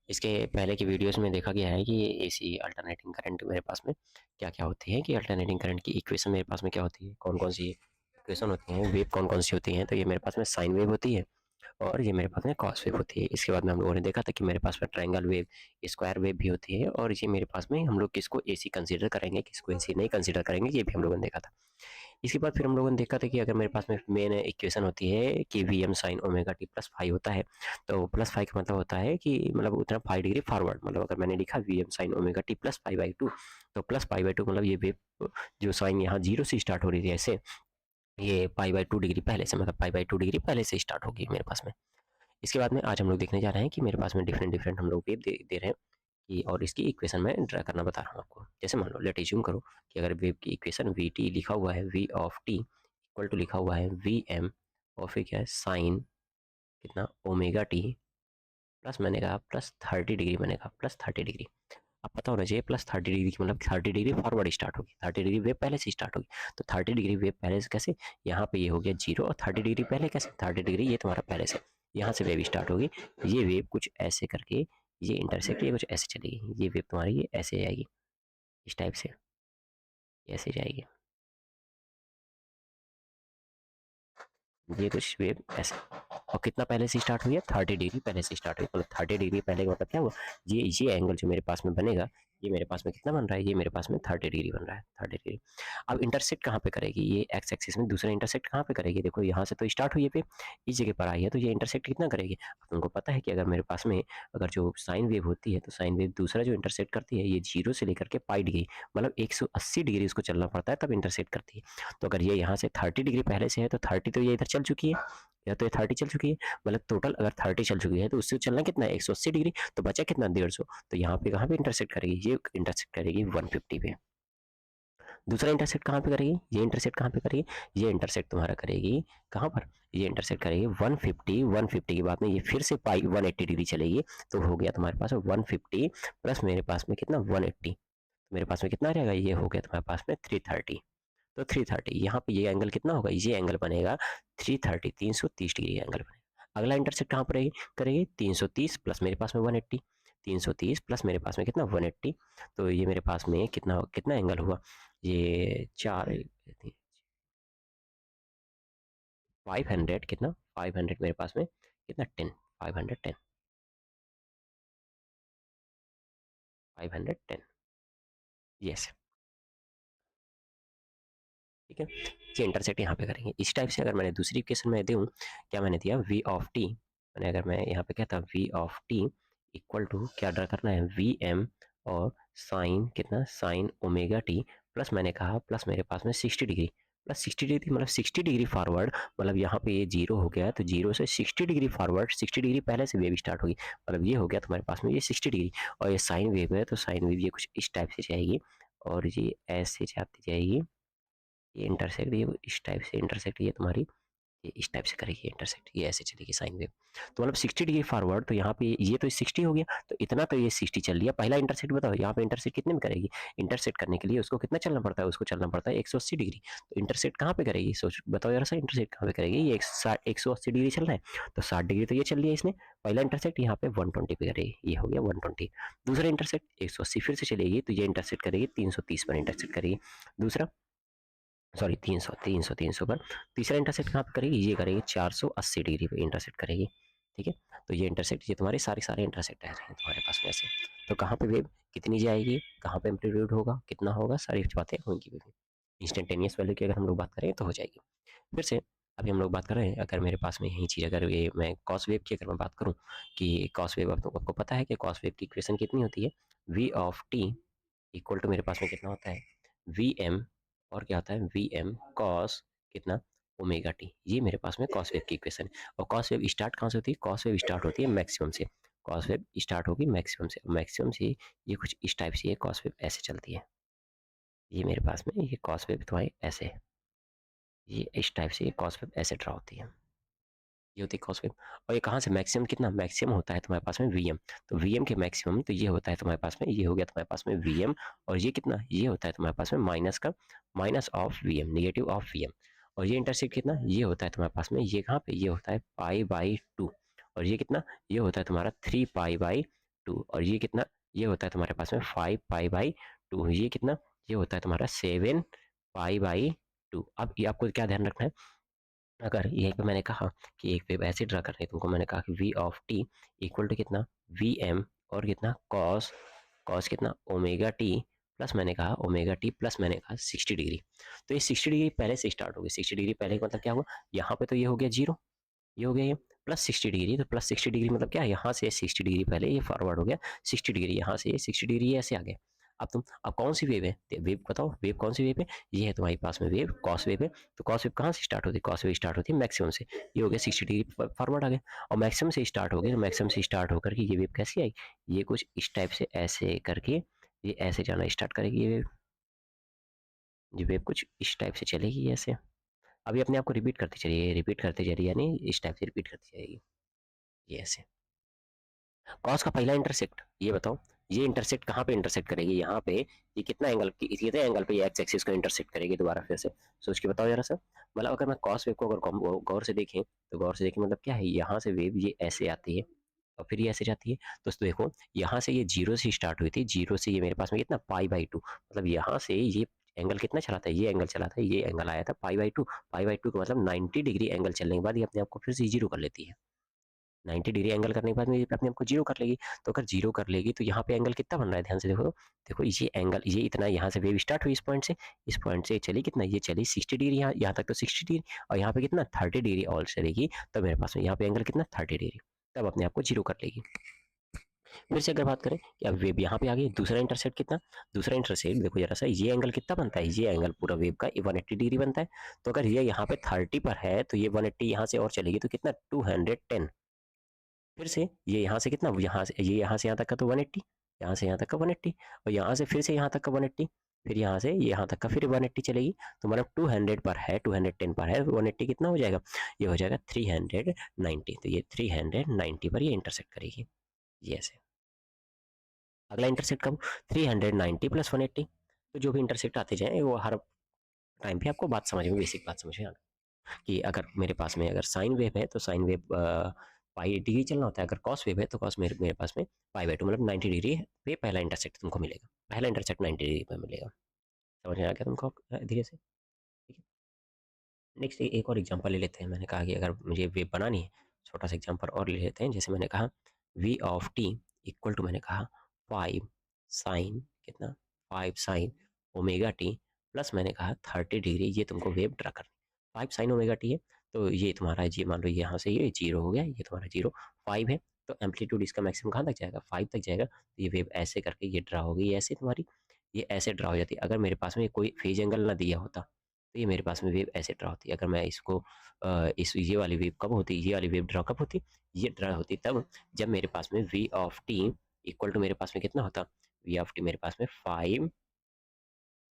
इसके पहले की वीडियोस में देखा गया है कि ये एसी अल्टरनेटिंग करंट मेरे पास में क्या-क्या होती है, कि अल्टरनेटिंग करंट की इक्वेशन मेरे पास में क्या होती है, कौन-कौन सी इक्वेशन होती हैं, वेव कौन-कौन सी होती हैं। तो ये मेरे पास में साइन वेव होती है और ये मेरे पास में कॉस वेव होती है। इसके बाद में हम लोगों ने देखा था कि मेरे पास में ट्रायंगल वेव, स्क्वायर वेव भी होती है और ये मेरे पास में हम लोग किसको एसी कंसीडर करेंगे, किसको एसी नहीं कंसीडर करेंगे, ये भी हम लोगों ने देखा था। इसके बाद फिर हम लोगों ने देखा था कि अगर मेरे पास में मेन इक्वेशन होती है कि V M sine omega T plus five होता है, तो प्लस फाइव का मतलब होता है कि मतलब उतना 5 डिग्री फॉरवर्ड, मतलब अगर मैंने लिखा V M sine omega T plus five by two, तो प्लस फाइव बाई टू मतलब ये वेव जो साइन यहाँ जीरो से स्टार्ट हो रही थी ऐसे, ये पाई बाई 2 डिग्री पहले से, मतलब पाई बाई 2 डिग्री पहले से स्टार्ट होगी मेरे पास में। इसके बाद में आज हम लोग देखने जा रहे हैं कि मेरे पास में डिफरेंट डिफरेंट हम लोग वेव दे रहे हैं कि, और इसकी इक्वेशन मैं ड्रा करना बता रहा हूँ आपको। जैसे मान लो, लेट एज्यूम करो कि अगर वेव की इक्वेशन वी टी लिखा हुआ है, V of T equal to लिखा हुआ है वी एम, और फिर क्या है साइन कितना ओमेगा टी प्लस, मैंने कहा प्लस 30 डिग्री, मैंने कहा प्लस 30 डिग्री। अब पता होना चाहिए प्लस 30 डिग्री की मतलब 30 डिग्री फॉरवर्ड स्टार्ट होगी, 30 डिग्री वेव पहले से स्टार्ट होगी। तो 30 डिग्री वेव पहले से कैसे, यहाँ पे ये हो गया जीरो, और 30 डिग्री पहले कैसे, 30 डिग्री ये तुम्हारा पहले से, यहाँ से वेव स्टार्ट होगी। ये वेव कुछ ऐसे करके ये इंटरसेक्ट, ये कुछ ऐसे चलेगी, ये वेव तुम्हारी ये ऐसे जाएगी, इस टाइप से ऐसे जाएगी, ये कुछ वेव ऐसे। और कितना पहले से स्टार्ट हुई है, 30 डिग्री पहले से स्टार्ट हुई, मतलब 30 डिग्री पहले का मतलब क्या हुआ, ये एंगल जो मेरे पास में बनेगा, ये मेरे पास में कितना बन रहा है, ये मेरे पास में 30 डिग्री बन रहा है, 30 डिग्री। अब इंटरसेक्ट कहाँ पे करेगी, ये एक्स एक्सिस में दूसरा इंटरसेक्ट कहाँ पे करेगी, देखो यहाँ से तो स्टार्ट हुई है पे, इस जगह पर आई है, तो ये इंटरसेक्ट कितना करेगी। अब तुमको पता है कि अगर मेरे पास में अगर जो साइन वेव होती है, तो साइन वेव दूसरा जो इंटरसेक्ट करती है, ये जीरो से लेकर के पाई डिग्री, मतलब 180 डिग्री उसको चलना पड़ता है तब इंटरसेक्ट करती है। तो अगर ये यहाँ से 30 डिग्री पहले से है, तो 30 तो ये इधर चल चुकी है, या तो ये 30 चल चुकी है, मतलब टोटल अगर 30 चल चुकी है तो उससे चलना कितना है, 180 डिग्री, तो बचा कितना 150। तो यहाँ पे कहाँ पे इंटरसेक्ट करेगी, ये इंटरसेक्ट करेगी 150 पे। दूसरा इंटरसेक्ट कहाँ पे करेगी, ये इंटरसेक्ट कहाँ पे करेगी, ये इंटरसेक्ट तुम्हारा करेगी कहाँ पर, ये इंटरसेक्ट करेगी 150, 150 के बाद में ये फिर से पाई 180 डिग्री चलेगी, तो हो गया तुम्हारे पास 150 प्लस मेरे पास में कितना 180, तो मेरे पास में कितना रहेगा, ये हो गया तुम्हारे पास में 330। तो 330 यहाँ पे ये एंगल कितना होगा, ये एंगल बनेगा 330, 330 डिग्री एंगल बनेगा। अगला इंटरसेक्ट कहाँ पर करेगी 330 प्लस मेरे पास में 180, 330 प्लस मेरे पास में कितना 180, तो ये मेरे पास में कितना कितना एंगल हुआ, ये चार 500 कितना, 500 मेरे पास में कितना 10, 510, 510, यस, ठीक है। ये इंटरसेक्ट यहाँ पे करेंगे इस टाइप से। अगर मैंने दूसरी इक्वेशन में दूँ, क्या मैंने दिया वी ऑफ टी, मैंने अगर मैं यहाँ पे कहता V of T equal to क्या ड्रा करना है, वी एम और साइन कितना, साइन ओमेगा टी प्लस, मैंने कहा प्लस मेरे पास में 60 डिग्री, प्लस 60 डिग्री मतलब 60 डिग्री फॉरवर्ड, मतलब यहाँ पे ये जीरो हो गया, तो जीरो से 60 डिग्री फॉरवर्ड, 60 डिग्री पहले से वेव स्टार्ट होगी, मतलब ये हो गया तुम्हारे पास में ये 60 डिग्री। और ये साइन वेव है, तो साइन वेव ये कुछ इस टाइप से जाएगी और ये ऐसे जाती जाएगी, ये इंटरसेक्ट, ये इस टाइप से इंटरसेक्ट, ये तुम्हारी ये इस टाइप से करेगी इंटरसेक्ट, ये ऐसे चलेगी साइन वेव। तो मतलब 60 डिग्री फॉरवर्ड, तो यहाँ पे ये तो 60 हो गया, तो इतना तो ये 60 चल लिया। पहला इंटरसेक्ट बताओ, यहाँ पे इंटरसेक्ट कितने में करेगी, इंटरसेक्ट करने के लिए उसको कितना चलना पड़ता है, उसको चलना पड़ता है 180 डिग्री। तो इंटरसेक्ट कहाँ पे करेगी, सोच बताओ यार सर, इंटरसेक्ट कहाँ पे करेगी, ये 180 डिग्री चल रहा है, तो 60 डिग्री तो ये चल लिया इसने। पहला इंटरसेक्ट यहाँ पे 120 पे करेगी, ये हो गया 120। दूसरा इंटरसेक्ट 180 फिर से चलेगी, तो ये इंटरसेक्ट करेगी 330 पर इंटरसेक्ट करेगी। दूसरा सॉरी 300 पर। तीसरा इंटरसेक्ट कहाँ पे करेगी, ये करेगी 480 डिग्री पे इंटरसेक्ट करेगी, ठीक है। तो ये इंटरसेक्ट, ये तुम्हारे सारे इंटरसेक्ट आ रहे हैं तुम्हारे पास में ऐसे। तो कहाँ पे वेव कितनी जाएगी, कहाँ पे एम्पलीट्यूड होगा, कितना होगा, सारी बातें होंगी। इंस्टेंटेनियस वैल्यू की अगर हम लोग बात करें तो हो जाएगी। फिर से अभी हम लोग बात कर रहे हैं, अगर मेरे पास में यही चीज़, अगर ये मैं कॉस वेव की अगर मैं बात करूँ कि कॉस वेव, अब आपको पता है कि कॉस वेव की इक्वेशन कितनी होती है, V of T equal to मेरे पास में कितना होता है, वी एम और क्या होता है, वी एम कॉस कितना ओमेगा टी, ये मेरे पास में कॉस वेव की इक्वेशन है। और कॉस वेव स्टार्ट कहाँ से होती है, कॉस वेव स्टार्ट होती है मैक्सिमम से, कॉस वेव स्टार्ट होगी मैक्सिमम से, मैक्सिमम से ये कुछ इस टाइप से, ये कॉस वेव ऐसे चलती है, ये मेरे पास में ये कॉस वेव तुम्हारी ऐसे, ये इस टाइप से ये कॉस वेव ऐसे ड्रा होती है, ये होती है कॉस वेव। और ये कहाँ से मैक्सिमम, कितना मैक्सिमम होता है तुम्हारे पास में वीएम, तो वीएम के मैक्सिमम, तो ये होता है तुम्हारे पास में, ये हो गया तुम्हारे पास में वीएम, और ये कितना, ये होता है तुम्हारे पास में माइनस का, minus of VM, negative of VM. और ये इंटरसेप्ट कितना, ये होता है तुम्हारे पास में, ये कहाँ पे, ये होता है पाई बाई टू, और ये कितना, ये होता है तुम्हारा 3 पाई बाई 2 और ये कितना, ये होता है तुम्हारे पास में 5 पाई बाई 2, ये कितना, ये होता है तुम्हारा 7 पाई बाई 2। अब ये आपको क्या ध्यान रखना है, अगर यहीं पे मैंने कहा कि एक वेव ऐसे ड्रा करनी है तुमको, मैंने कहा कि V of T equal to कितना, वी एम और कितना कॉस, कॉस कितना ओमेगा टी प्लस मैंने कहा ओमेगा टी प्लस मैंने कहा 60 डिग्री। तो ये 60 डिग्री पहले से स्टार्ट होगी, 60 डिग्री पहले का मतलब क्या हुआ, यहाँ पे तो ये हो गया जीरो, ये हो गया ये प्लस 60 डिग्री, तो प्लस 60 डिग्री मतलब क्या है, यहाँ से 60 डिग्री पहले ये फॉरवर्ड हो गया, 60 डिग्री यहाँ से 60 डिग्री ऐसे आ गया। अब कौन सी वेव है, वेव बताओ, वेव कौन सी वेव है, ये है तुम्हारे पास में वेव कॉस वेव है। तो कॉस वेव कहाँ से स्टार्ट होती है, कॉस वेव स्टार्ट होती है मैक्सिमम से, ये हो गया 60 डिग्री फॉरवर्ड आ गया, और मैक्सिमम से स्टार्ट हो गया, तो मैक्सिमम से स्टार्ट होकर के ये वेव कैसी आई, ये कुछ इस टाइप से ऐसे करके ये ऐसे जाना स्टार्ट करेगी ये वेव कुछ इस टाइप से चलेगी ऐसे। अभी अपने आप को रिपीट करती चलिए, रिपीट करते चलिए, यानी इस टाइप से रिपीट करती जाएगी ये ऐसे। कॉस का पहला इंटरसेक्ट ये बताओ, ये इंटरसेक्ट कहाँ पे इंटरसेक्ट करेगी, यहाँ पे ये कितना एंगल, कितने एंगल पे ये एक्स एक्सिस को इंटरसेक्ट करेगी, दोबारा फिर से सोच के बताओ जरा सा। मतलब अगर मैं कॉस वेव को अगर गौर से देखें, तो गौर से देखें मतलब क्या है, यहाँ से वेव ये ऐसे आती है और फिर ये ऐसे जाती है। तो देखो यहाँ से ये जीरो से स्टार्ट हुई थी, जीरो से ये मेरे पास में कितना पाई बाई टू, मतलब यहाँ से ये एंगल कितना चला था, ये एंगल चला था, ये एंगल आया था पाई by to, pi by two का मतलब 90 डिग्री एंगल चलने के बाद ये अपने आप को फिर से जीरो कर लेती है, 90 डिग्री एंगल करने के बाद में ये अपने आप को जीरो कर लेगी। तो अगर जीरो कर लेगी तो यहाँ पे एंगल कितना बन रहा है, ध्यान से देखो, देखो ये एंगल ये इतना, यहाँ से वेव स्टार्ट हुई इस पॉइंट से, इस पॉइंट से चली कितना, ये चली 60 डिग्री, यहाँ तक तो 60 डिग्री, और यहाँ पे कितना 30 डिग्री और चलेगी, तो मेरे पास में यहाँ पे एंगल कितना 30 डिग्री, तब अपने आप को जीरो कर लेगी। फिर से अगर बात करें कि अब वेव यहाँ पे आ गई, दूसरा इंटरसेप्ट कितना, दूसरा इंटरसेप्ट देखो जरा सा, ये एंगल कितना बनता है, ये एंगल पूरा वेव का 180 डिग्री बनता है। तो अगर ये यहाँ पे 30 पर है तो ये 180 यहाँ से और चलेगी तो कितना 210, फिर से ये यहाँ से कितना, यहाँ से ये यहाँ से यहाँ तक का तो 180, यहाँ से यहाँ तक का 180, और यहाँ से फिर से यहाँ तक का 180, फिर यहाँ से यहाँ तक का फिर 180 चलेगी। तो मतलब 200 पर है, 210 पर है, 180 कितना हो जाएगा, ये हो जाएगा 390, तो ये 390 पर ये इंटरसेक्ट करेगी ये ऐसे। अगला इंटरसेक्ट कब, 390 प्लस 180, तो जो भी इंटरसेक्ट आते जाए वो हर टाइम पे आपको बात समझ में, बेसिक बात समझ में आ कि अगर मेरे पास में अगर साइन वेव है तो साइन वेव पाई डिग्री चलना होता है, अगर कॉस वेव है तो कॉस मेरे पास में पाई बाई टू, मतलब 90 डिग्री पे पहला इंटरसेक्ट तुमको मिलेगा, पहला इंटरसेक्ट 90 डिग्री पे मिलेगा। समझ में आ गया तुमको धीरे से, ठीक है। नेक्स्ट एक और एग्जांपल ले लेते हैं, मैंने कहा कि अगर मुझे वेव बनानी है, छोटा सा एग्जांपल और ले लेते हैं, जैसे मैंने कहा V of T equal to मैंने कहा 5 साइन कितना, 5 साइन ओमेगा टी प्लस मैंने कहा 30 डिग्री, ये तुमको वेव ड्रा करनी, 5 साइन ओमेगा टी है, तो ये तुम्हारा जी मान लो यहाँ से ये जीरो हो गया, ये तुम्हारा जीरो, 5 है, तो एम्पलीट्यूड इसका मैक्सिमम कहाँ तक जाएगा, 5 तक जाएगा, तो ये वेव ऐसे करके ये ड्रा होगी, ऐसे तुम्हारी ये ऐसे ड्रा हो जाती है। अगर मेरे पास में कोई फेज एंगल ना दिया होता तो ये मेरे पास में वेव ऐसे ड्रा होती है। अगर मैं इसको इस ये वाली वेव कब होती, ये वाली वेव ड्रा कब होती, ये ड्रा होती तब जब मेरे पास में V of T equal to मेरे पास में कितना होता, वी ऑफ टी मेरे पास में 5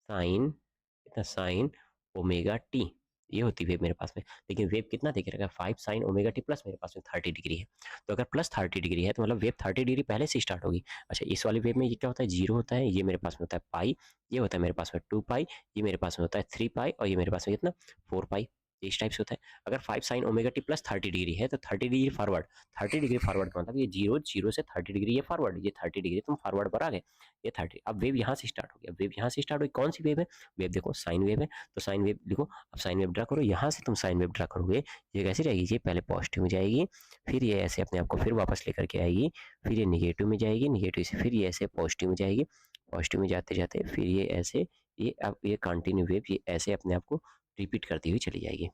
साइन कितना, साइन ओमेगा टी, ये होती वेव मेरे पास में। लेकिन वेव कितना देख रखा है, 5 साइन ओमेगा टी प्लस मेरे पास में 30 डिग्री है। तो अगर प्लस 30 डिग्री है तो मतलब वेव 30 डिग्री पहले से स्टार्ट होगी। अच्छा इस वाली वेव में ये क्या होता है, जीरो होता है, ये मेरे पास में होता है पाई, ये होता है मेरे पास में 2 पाई, ये मेरे पास में होता है 3 पाई, और ये मेरे पास में कितना 4 पाई, इस टाइप से होता है। अगर 5 sign omega T plus 30 degree है तो 30 डिग्री फॉरवर्ड, 30 डिग्री फॉरवर्ड का मतलब ये जीरो, जीरो से 30 डिग्री ये फॉरवर्ड, ये 30 डिग्री तुम फॉरवर्ड पर आ गए, ये 30। अब वेव यहाँ से स्टार्ट हो गया, वेव यहाँ से स्टार्ट हुई, कौन सी वेव है, वेव देखो साइन वेव है, तो साइन वेव लिखो, अब साइन वेव ड्रा करो, यहाँ से तुम साइन वेव ड्रा करोगे, ये कैसी रहेगी, ये पहले पॉजिटिव में जाएगी, फिर ये ऐसे अपने आप को फिर वापस लेकर के आएगी, फिर ये निगेटिव में जाएगी, निगेटिव से फिर ये ऐसे पॉजिटिव में जाएगी, पॉजिटिव में जाते जाते फिर ये ऐसे, ये अब ये कंटिन्यू वेव ये ऐसे अपने आप को रिपीट करती हुई चली जाएगी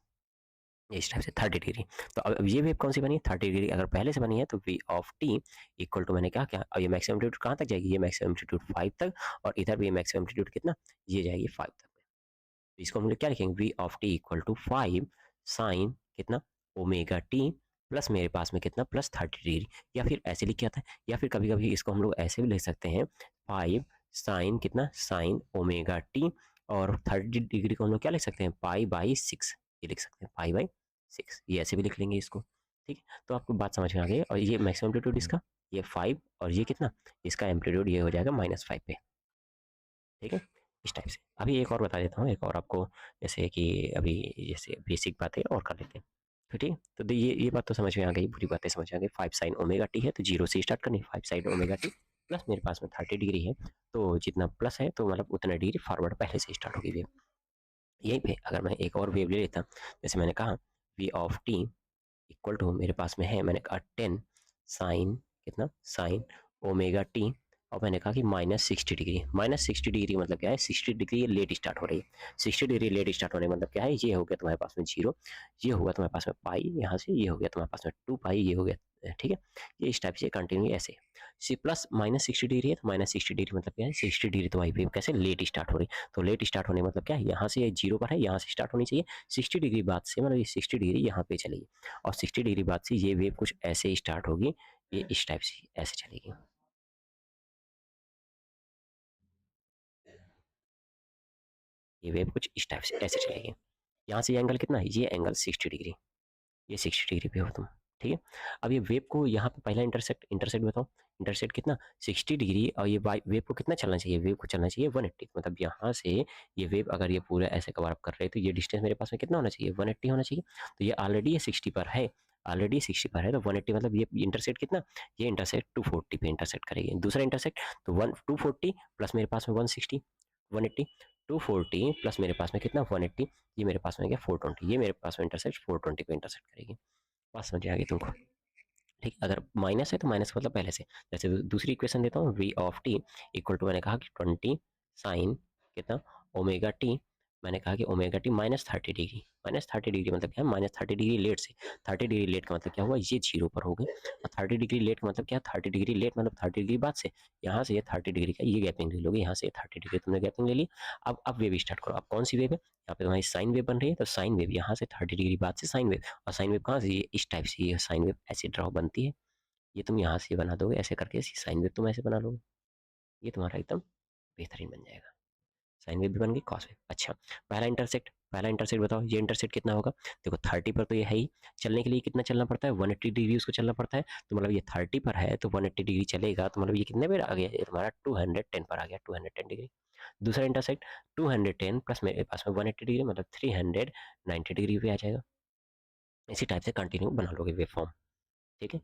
इस टाइप से 30 डिग्री। तो अब ये वेव कौन सी बनी, 30 डिग्री अगर पहले से बनी है तो V of T equal to मैंने कहा क्या, अब ये मैक्सिमम एम्पलीट्यूड कहाँ तक जाएगी, ये मैक्सिमम एम्पलीट्यूड 5 तक, और इधर भी मैक्सिमम एम्पलीट्यूड कितना, ये जाएगी 5 तक। तो इसको हम लोग क्या लिखेंगे, V of T equal to 5 sine कितना ओमेगा टी प्लस मेरे पास में कितना प्लस 30 डिग्री, या फिर ऐसे लिख क्या था, या फिर कभी कभी इसको हम लोग ऐसे भी लिख सकते हैं 5 साइन कितना साइन ओमेगा टी, और 30 डिग्री को हम लोग क्या लिख सकते हैं पाई बाई 6, ये लिख सकते हैं पाई बाई 6, ये ऐसे भी लिख लेंगे इसको, ठीक है। तो आपको बात समझ में आ गई, और ये मैक्सिमम एम्पलीट्यूड इसका ये 5, और ये कितना, इसका एम्पलीट्यूड ये हो जाएगा -5 पे, ठीक है, इस टाइप से। अभी एक और बता देता हूँ, एक और आपको, जैसे कि अभी जैसे बेसिक बातें और कर लेते हैं। तो ठीक है, तो ये बात तो समझ में आ गई, पूरी बातें समझ में आ गई। 5 साइन ओमेगा टी है तो जीरो से स्टार्ट करनी, 5 साइन ओमेगा टी प्लस मेरे पास में 30 डिग्री है, तो जितना प्लस है तो मतलब उतना डिग्री फॉरवर्ड पहले से स्टार्ट होगी वेव। यहीं पे अगर मैं एक और वेव ले लेता, जैसे मैंने कहा V of T equal to मेरे पास में है, मैंने कहा 10 साइन कितना साइन ओमेगा टी, और मैंने कहा कि -60 डिग्री, -60 डिग्री मतलब क्या है, 60 डिग्री लेट स्टार्ट हो रही है, 60 डिग्री लेट स्टार्ट होने मतलब क्या है, ये हो गया तुम्हारे पास में जीरो, ये होगा तुम्हारे पास में पाई यहाँ से, ये हो गया तुम्हारे पास में 2 पाई, ये हो गया ठीक है, ये इस टाइप से कंटिन्यू ऐसे। सी प्लस -60 डिग्री है तो -60 डिग्री मतलब क्या है, 60 डिग्री तुम्हारी वेव कैसे लेट स्टार्ट हो रही है, तो लेट स्टार्ट होने मतलब क्या है, यहाँ से जीरो पर है, यहाँ से स्टार्ट होनी चाहिए, 60 डिग्री बाद से मतलब ये 60 डिग्री यहाँ पे चलेगी, और 60 डिग्री बाद से ये वेव कुछ ऐसे स्टार्ट होगी, ये इस टाइप से ऐसे चलेगी, ये वेव कुछ इस टाइप से ऐसे चलेगी। यहाँ से ये एंगल कितना है, ये एंगल 60 डिग्री, ये 60 डिग्री पे हो तुम, ठीक है। अब ये वेव को यहाँ पे पहला इंटरसेक्ट इंटरसेक्ट बताओ, इंटरसेक्ट कितना 60 डिग्री, और ये वेव को कितना चलना चाहिए, वेव को चलना चाहिए 180, मतलब यहाँ से ये वेव अगर ये पूरा ऐसे कवर अप कर रहे हैं तो ये डिस्टेंस मेरे पास में कितना होना चाहिए, 180 होना चाहिए, तो ये ऑलरेडी ये 60 पर है, ऑलरेडी 60 पर है, तो 180 मतलब ये इंटरसेक्ट कितना, ये इंटरसेक्ट 240 पे इंटरसेक्ट करेगी, दूसरा इंटरसेक्ट तो 240 प्लस मेरे पास में 160 180, 240 प्लस मेरे पास में कितना 180, ये मेरे पास में क्या 420, ये मेरे पास में इंटरसेक्ट 420 पे इंटरसेक्ट करेगी। बात समझ में आ गई तुमको, ठीक, अगर माइनस है तो माइनस मतलब पहले से, जैसे दूसरी इक्वेशन देता हूँ, V of T equal to मैंने कहा कि 20 साइन कितना ओमेगा टी, मैंने कहा कि ओमेगा टी -30 डिग्री, -30 डिग्री मतलब क्या है, -30 डिग्री लेट से, 30 डिग्री लेट का मतलब क्या हुआ, ये जीरो पर हो गए, और 30 डिग्री लेट का मतलब क्या, 30 डिग्री लेट मतलब 30 डिग्री बाद से, यहाँ से ये 30 डिग्री का ये गैपिंग ले लोगे, यहाँ से 30 डिग्री तुमने गैपिंग ले ली। अब वेव स्टार्ट करो, अब कौन सी वेव है, यहाँ पे तुम्हारी साइन वेव बन रही है, तो साइन वेव यहाँ से 30 डिग्री बाद से साइन वेव, और साइन वेव कहाँ से, ये इस टाइप से ये साइन वेव ऐसे ड्रॉ बनती है, ये तुम यहाँ से बना दोगे ऐसे करके, साइन वेव तुम ऐसे बना लोगे, ये तुम्हारा एकदम बेहतरीन बन जाएगा, साइन वेव भी बन गई, कॉस वेव। अच्छा, पहला इंटरसेक्ट बताओ, ये इंटरसेक्ट कितना होगा, देखो 30 पर तो ये है ही, चलने के लिए कितना चलना पड़ता है, 180 डिग्री उसको चलना पड़ता है, तो मतलब ये 30 पर है तो 180 डिग्री चलेगा, तो मतलब ये कितने पर आ गया, ये तुम्हारा 210 पर आ गया, 210 डिग्री। दूसरा इंटरसेक्ट 210 प्लस मेरे पास में 180 डिग्री मतलब 390 डिग्री पे आ जाएगा, इसी टाइप से कंटिन्यू बना लोगे वेव फॉर्म, ठीक है।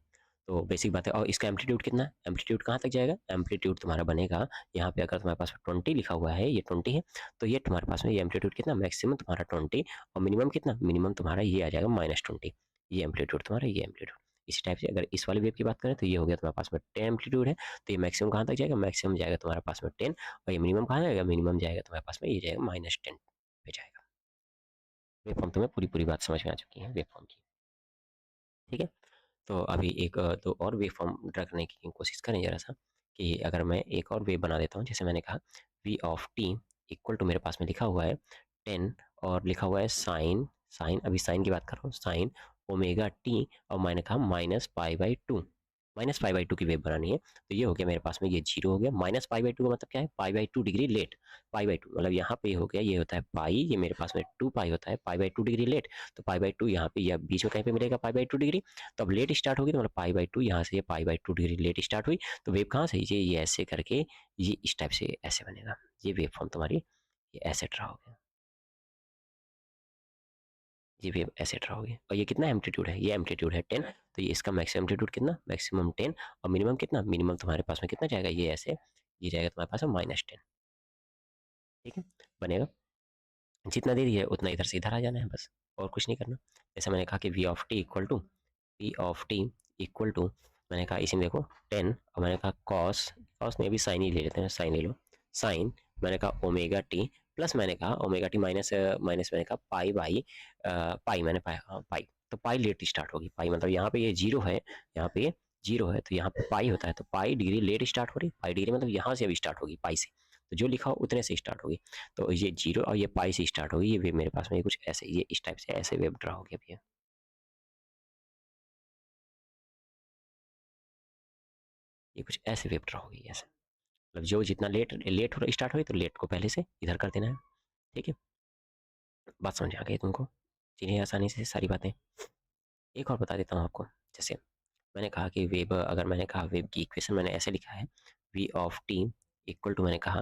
तो बेसिक बात है, और इसका एम्पलीट्यूड कितना है, एम्पलीट्यूड कहाँ तक जाएगा, एम्पलीट्यूड तुम्हारा बनेगा यहाँ पे, अगर तुम्हारे पास 20 लिखा हुआ है, ये 20 है, तो ये तुम्हारे पास में ये एम्पलीट्यूड कितना, मैक्सिमम तुम्हारा 20, और मिनिमम कितना, मिनिमम तुम्हारा ये आ जाएगा -20, ये एम्पलीट्यूड तुम्हारा, ये एम्पलीट्यूड। इसी टाइप से अगर इस वाली वेव की बात करें तो ये हो गया तुम्हारे पास में 10 एम्पलीट्यूड है, तो ये मैक्सिमम कहाँ तक जाएगा, मैक्सिमम जाएगा तुम्हारे पास में 10, और ये मिनिमम कहाँ जाएगा, मिनिमम जाएगा तुम्हारे पास में, ये जाएगा -10 पे जाएगा। वेव फॉर्म तुम्हें पूरी पूरी बात समझ में आ चुकी है वेव फॉर्म की, ठीक है। तो अभी एक दो और वेव फॉर्म ड्रा करने की कोशिश करें ज़रा सा, कि अगर मैं एक और वेव बना देता हूँ, जैसे मैंने कहा V of T equal to मेरे पास में लिखा हुआ है 10, और लिखा हुआ है साइन, साइन अभी साइन की बात कर रहा हूँ, साइन ओमेगा टी, और मैंने कहा -π/2, -π/2 की वेव बनानी है, तो ये हो गया मेरे पास में, ये जीरो हो गया, -π/2 का मतलब क्या है, π/2 डिग्री लेट, π/2 मतलब यहाँ पे हो गया, ये होता है पाई, ये मेरे पास में 2 पाई होता है, π/2 डिग्री लेट, तो π/2 यहाँ पे या बीच में कहीं पे मिलेगा π/2 डिग्री, तो अब लेट स्टार्ट होगी तो मतलब π/2, यहाँ से ये π/2 डिग्री लेट स्टार्ट हुई, तो वेव कहाँ से, ये ऐसे करके ये इस टाइप से ऐसे बनेगा, ये वेव फॉर्म तुम्हारी ये ऐसे ड्रा हो गया, ये वेव ऐसे ड्रा हो गया, और ये कितना एम्पलीट्यूड है, ये एम्पलीट्यूड है 10, तो ये इसका मैक्सिमम एम्पलीट्यूड कितना, मैक्सिमम 10, और मिनिमम कितना, मिनिमम तुम्हारे पास में कितना जाएगा, ये ऐसे, ये जाएगा तुम्हारे पास में -10, ठीक है, बनेगा, जितना दे दिया उतना इधर से इधर आ जाना है बस, और कुछ नहीं करना। जैसे मैंने कहा कि V of T equal to, P of T equal to, मैंने कहा इसी में देखो 10, और मैंने कहा कॉस, कॉस में भी साइन ही ले लेते हैं, साइन ले लो, साइन मैंने कहा ओमेगा टी, प्लस मैंने कहा ओमेगा टी माइनस माइनस मैंने कहा पाई बाई पाई, मैंने पाई, हाँ पाई, तो पाई लेट स्टार्ट होगी, पाई मतलब यहाँ पे ये जीरो है, यहाँ पे ये जीरो है, तो यहाँ पे पाई होता है, तो पाई डिग्री लेट स्टार्ट हो रही, पाई डिग्री मतलब यहाँ से अभी स्टार्ट होगी पाई से, तो जो लिखा हो उतने से स्टार्ट होगी, तो ये जीरो और ये पाई से स्टार्ट होगी, ये वेव मेरे पास में ये कुछ ऐसे, ये इस टाइप से ऐसे वेव ड्रा हो गया भैया, ये कुछ ऐसे वेव ड्रा होगी ऐसे, मतलब जो जितना लेट लेट हो स्टार्ट हुई तो लेट को पहले से इधर कर देना है, ठीक है। बात समझ आ गई तुमको, चलिए आसानी से सारी बातें, एक और बता देता हूँ आपको, जैसे मैंने कहा कि वेव, अगर मैंने कहा वेव की इक्वेशन मैंने ऐसे लिखा है, V of T equal to मैंने कहा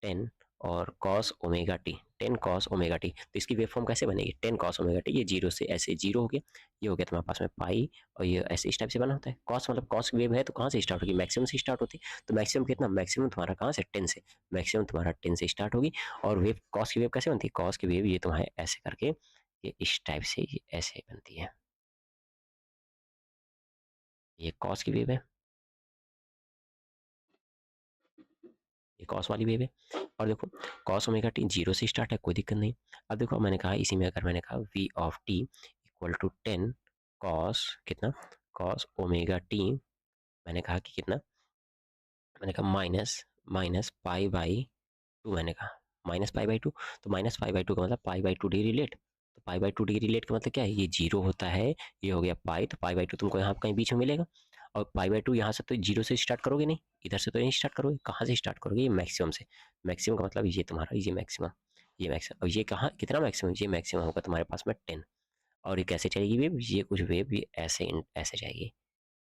10 और cos omega T, ten cos omega T. तो इसकी वेव फॉर्म कैसे बनेगी, टेन कॉस ओमेगा टी, ये जीरो से ऐसे जीरो हो गया, ये हो गया तुम्हारे पास में पाई, और ये ऐसे इस टाइप से बना होता है। कॉस मतलब कॉस वेव है तो कहाँ से स्टार्ट होगी, मैक्सिमम से स्टार्ट होती है। तो मैक्सिमम कितना, मैक्सिमम तुम्हारा कहाँ से, टेन से, मैक्सिमम तुम्हारा टेन से स्टार्ट होगी। और वेव कॉस की वेव कैसे बनती है, कॉस की वेव ये तुम्हारे ऐसे करके ये इस टाइप से ये ऐसे बनती है, ये कॉस की वेव है, ये कॉस वाली वेव है। और देखो कॉस ओमेगा टी जीरो से स्टार्ट है, कोई दिक्कत नहीं। अब देखो मैंने कहा इसी में अगर मैंने कहा V of T equal to ten cos कितना, कॉस ओमेगा टी, मैंने कहा कि कितना, मैंने कहा minus minus pi by two, मैंने कहा माइनस पाई बाई टू। तो माइनस पाई बाई टू का मतलब pi by two degree late, तो pi by two degree late का मतलब क्या है, ये जीरो होता है, ये हो गया पाई, तो पाई बाई टू तुमको यहाँ कहीं बीच में मिलेगा। और पाई बाई टू यहाँ से तो जीरो से स्टार्ट करोगे नहीं, इधर से तो नहीं स्टार्ट करोगे, कहाँ से स्टार्ट करोगे, ये मैक्सिमम से। मैक्सिमम का मतलब ये तुम्हारा ये मैक्सिमम, ये मैक्सिमम, और ये कहाँ कितना मैक्सिमम, ये मैक्सिमम होगा तुम्हारे पास में टेन। और ये कैसे चलेगी वेव, ये कुछ वेव ये ऐसे ऐसे जाएगी,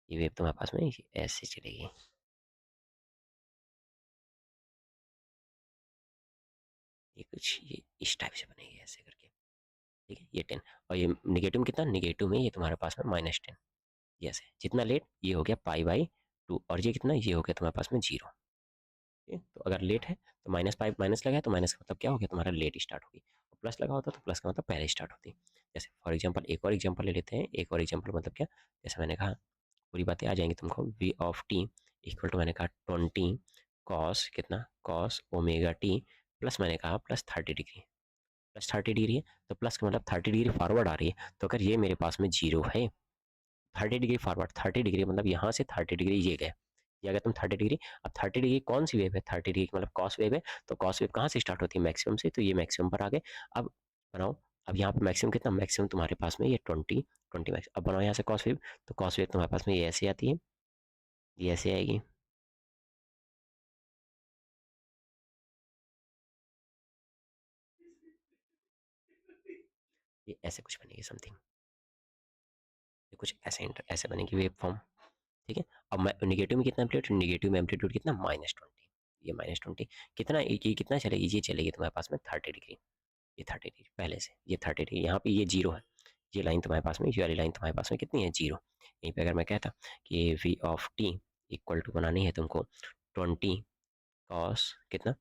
ये वेव तुम्हारे पास में ये ऐसे चलेगी, ये कुछ ये इस टाइप से बनेगी ऐसे करके, ठीक है, ये टेन। और ये निगेटिव में कितना, निगेटिव में ये तुम्हारे पास में माइनस टेन, ये ऐसे जितना लेट ये हो गया पाई बाई टू, और ये कितना, ये हो गया तुम्हारे पास में जीरो। ठीक है, तो अगर लेट है तो माइनस पाई माइनस लगा है, तो माइनस का मतलब क्या हो गया तुम्हारा लेट स्टार्ट होगी, और प्लस लगा होता तो प्लस का मतलब पहले स्टार्ट होती। जैसे फॉर एग्जाम्पल एक और एग्जाम्पल ले लेते हैं, एक और एग्जाम्पल मतलब क्या, जैसे मैंने कहा पूरी बातें आ जाएंगी तुमको, V of T equal to मैंने कहा ट्वेंटी कॉस कितना, कॉस ओमेगा टी, प्लस मैंने कहा plus thirty degree, plus thirty degree है तो प्लस का मतलब थर्टी डिग्री फॉरवर्ड आ रही है, तो अगर ये मेरे पास में जीरो है, thirty degree forward, thirty degree मतलब यहाँ से थर्टी डिग्री ये गए, ये अगर तुम थर्टी डिग्री, अब थर्टी डिग्री कौन सी वेव है, थर्टी डिग्री मतलब कॉस वेव है, तो कॉस वेव कहाँ से स्टार्ट होती है, मैक्सिमम से, तो ये मैक्सिमम पर आ गए। अब बनाओ, अब यहाँ पे मैक्सिमम कितना, मैक्सिमम तुम्हारे पास में ये ट्वेंटी, ट्वेंटी मैक्स, अब बनाओ यहाँ से कॉस वेव, तो कॉस वेव तुम्हारे पास में ये ऐसे आती है, ये ऐसे आएगी, ये ऐसे कुछ बनेगी समथिंग, ये कुछ ऐसे ऐसे बनेगी वेव फॉर्म। ठीक है, अब मैं निगेटिव में कितना एम्पलीट्यूड, निगेटिव में एम्पलीट्यूड कितना, माइनस ट्वेंटी, ये माइनस ट्वेंटी कितना, ये कितना चलेगी, ये चलेगी तुम्हारे पास में थर्टी डिग्री, ये थर्टी डिग्री पहले से, ये थर्टी डिग्री, यहाँ पे ये जीरो है, ये लाइन तुम्हारे पास में, ये वाली लाइन तुम्हारे पास में कितनी है, जीरो। यहीं पे अगर मैं कहता कि V of T equal to बनानी है तुमको ट्वेंटी कॉस कितना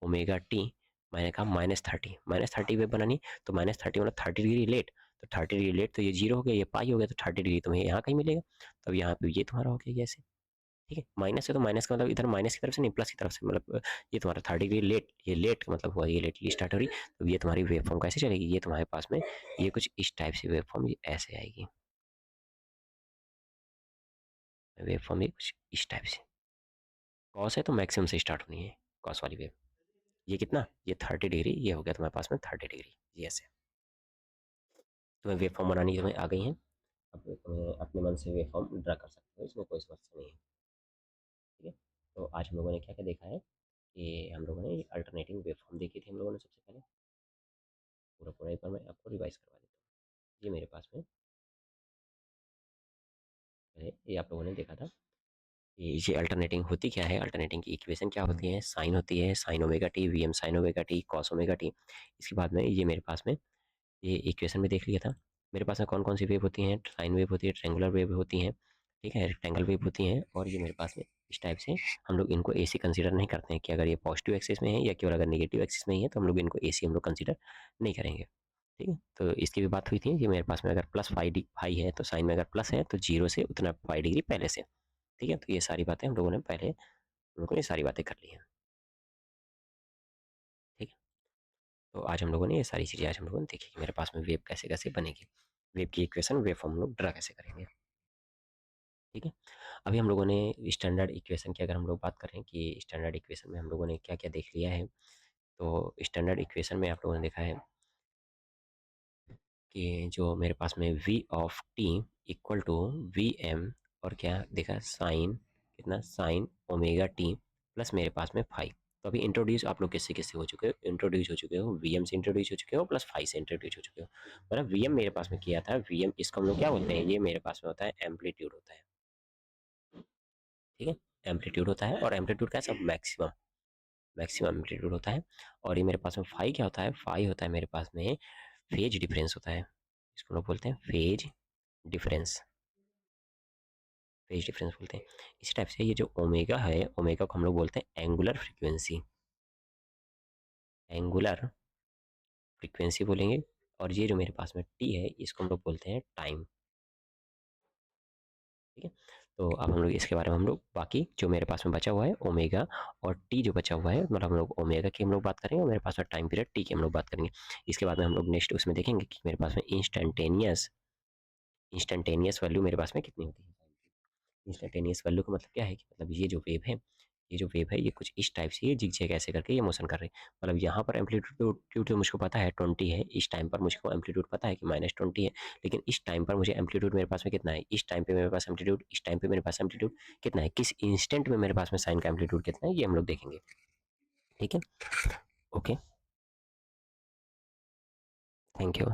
ओमेगा टी, मैंने कहा माइनस थर्टी, माइनस थर्टी पे बनानी, तो माइनस थर्टी मतलब थर्टी डिग्री लेट, तो थर्टी डिग्री लेट तो ये जीरो हो गया, ये पाई हो गया, तो थर्टी डिग्री तुम्हें यहाँ कहीं मिलेगा, तब यहाँ पे ये तुम्हारा हो गया ऐसे। ठीक है, माइनस है तो माइनस का मतलब इधर माइनस की तरफ से नहीं प्लस की तरफ से, मतलब ये तुम्हारा थर्ड डिग्री लेट, ये लेट का मतलब हुआ ये लेटली स्टार्ट हो रही, तो ये तुम्हारी वेव फॉर्म कैसे चलेगी, ये तुम्हारे पास में ये कुछ इस टाइप से वेव फॉर्म ये ऐसे आएगी, वेव फॉर्म ये कुछ इस टाइप से, कॉस है तो मैक्सिमम से स्टार्ट होनी है कॉस वाली वेव, ये कितना, ये थर्टी डिग्री, ये हो गया तुम्हारे पास में थर्टी डिग्री, ये ऐसे तुम्हें वेव फॉर्म बनानी तुम्हें आ गई है। अब तुम्हें अपने मन से वेव फॉर्म ड्रा कर सकते हो, इसमें कोई समस्या नहीं है। ठीक है, तो आज हम लोगों ने क्या क्या देखा है, कि हम लोगों ने अल्टरनेटिंग वेव फॉर्म देखी थी हम लोगों ने सबसे पहले, पूरा पूरा एक बार मैं आपको रिवाइज करवा देता हूँ। ये मेरे पास में पहले ये आप लोगों ने देखा था, ये अल्टरनेटिंग होती क्या है, अल्टरनेटिंग की इक्वेशन क्या होती है, साइन होती है, sine omega T, V M sine omega T, cos omega T. इसके बाद में ये मेरे पास में ये इक्वेशन में देख लिया था, मेरे पास में कौन कौन सी वेव होती हैं, साइन वेव होती है, ट्रेंगुलर वेव होती हैं, ठीक है, रेक्टेंगल वेव होती हैं, और ये मेरे पास में इस टाइप से हम लोग इनको ए सी कंसिडर नहीं करते हैं, कि अगर ये पॉजिटिव एक्सिस में है या केवल अगर नेगेटिव एक्सिस में ही है तो हम लोग इनको ए सी हम लोग कंसिडर नहीं करेंगे। ठीक है, तो इसकी भी बात हुई थी, ये मेरे पास में अगर प्लस फाइव फाइव है तो साइन में अगर प्लस है तो जीरो से उतना फाइव डिग्री पहले से। ठीक है, तो ये सारी बातें हम लोगों ने पहले, हम लोगों ने सारी बातें कर ली हैं। ठीक है, तो आज हम लोगों ने ये सारी चीज़ें आज हम लोगों ने देखी कि मेरे पास में वेव कैसे कैसे बनेगी, वेव की इक्वेशन वेव फॉर्म हम लोग ड्रा कैसे करेंगे। ठीक है, अभी हम लोगों ने स्टैंडर्ड इक्वेशन की अगर हम लोग बात करें कि स्टैंडर्ड इक्वेशन में हम लोगों ने क्या क्या देख लिया है, तो स्टैंडर्ड इक्वेशन में आप लोगों ने देखा है कि जो मेरे पास में V of T equal to V M, और क्या देखा, साइन कितना, साइन ओमेगा टी, प्लस मेरे पास में फाइव। तो अभी इंट्रोड्यूस आप लोग किससे किससे हो चुके हो, इंट्रोड्यूस हो चुके हो, वी एम से इंट्रोड्यूस हो चुके हो, प्लस फाइव से इंट्रोड्यूस हो चुके हो। मतलब वी एम मेरे पास में किया था, वी एम इसको हम लोग क्या बोलते हैं, ये मेरे पास में होता है एम्पलीट्यूड होता है। ठीक है, एम्पलीट्यूड होता है, और एम्पलीट्यूड कैसा, मैक्सिमम, मैक्सिमम एम्पलीट्यूड होता है। और ये मेरे पास में फाई क्या होता है, फाई होता है मेरे पास में फेज डिफरेंस होता है, इसको लोग बोलते हैं फेज डिफरेंस, फेज डिफरेंस बोलते हैं। इसी टाइप से ये जो ओमेगा है, ओमेगा को हम लोग बोलते हैं एंगुलर फ्रीक्वेंसी, एंगुलर फ्रीक्वेंसी बोलेंगे। और ये जो मेरे पास में टी है इसको हम लोग बोलते हैं टाइम। ठीक है, तो अब हम लोग इसके बारे में हम लोग बाकी जो मेरे पास में बचा हुआ है ओमेगा और टी जो बचा हुआ है, मतलब हम लोग ओमेगा की हम लोग बात करेंगे और मेरे पास में टाइम पीरियड टी की हम लोग बात करेंगे। इसके बाद में हम लोग नेक्स्ट उसमें देखेंगे कि मेरे पास में इंस्टेंटेनियस वैल्यू मेरे पास में कितनी होती है। इंस्टेंटेनियस वैल्यू का मतलब क्या है कि मतलब ये जो वेव है, ये जो वेव है ये कुछ इस टाइप से ये जिगजैग ऐसे करके ये मोशन कर रही है। मतलब यहाँ पर एम्पलीट्यूड जो मुझको पता है 20 है, इस टाइम पर मुझको एम्पलीट्यूड पता है कि -20 है, लेकिन इस टाइम पर मुझे एम्पलीट्यूड मेरे पास में कितना है, इस टाइम पे मेरे पास एम्पलीट्यूड, इस टाइम पे मेरे पास एम्पलीट्यूड कितना है, किस इंस्टेंट में मेरे पास में साइन का एम्पलीट्यूड कितना है, ये हम लोग देखेंगे। ठीक है, ओके, थैंक यू।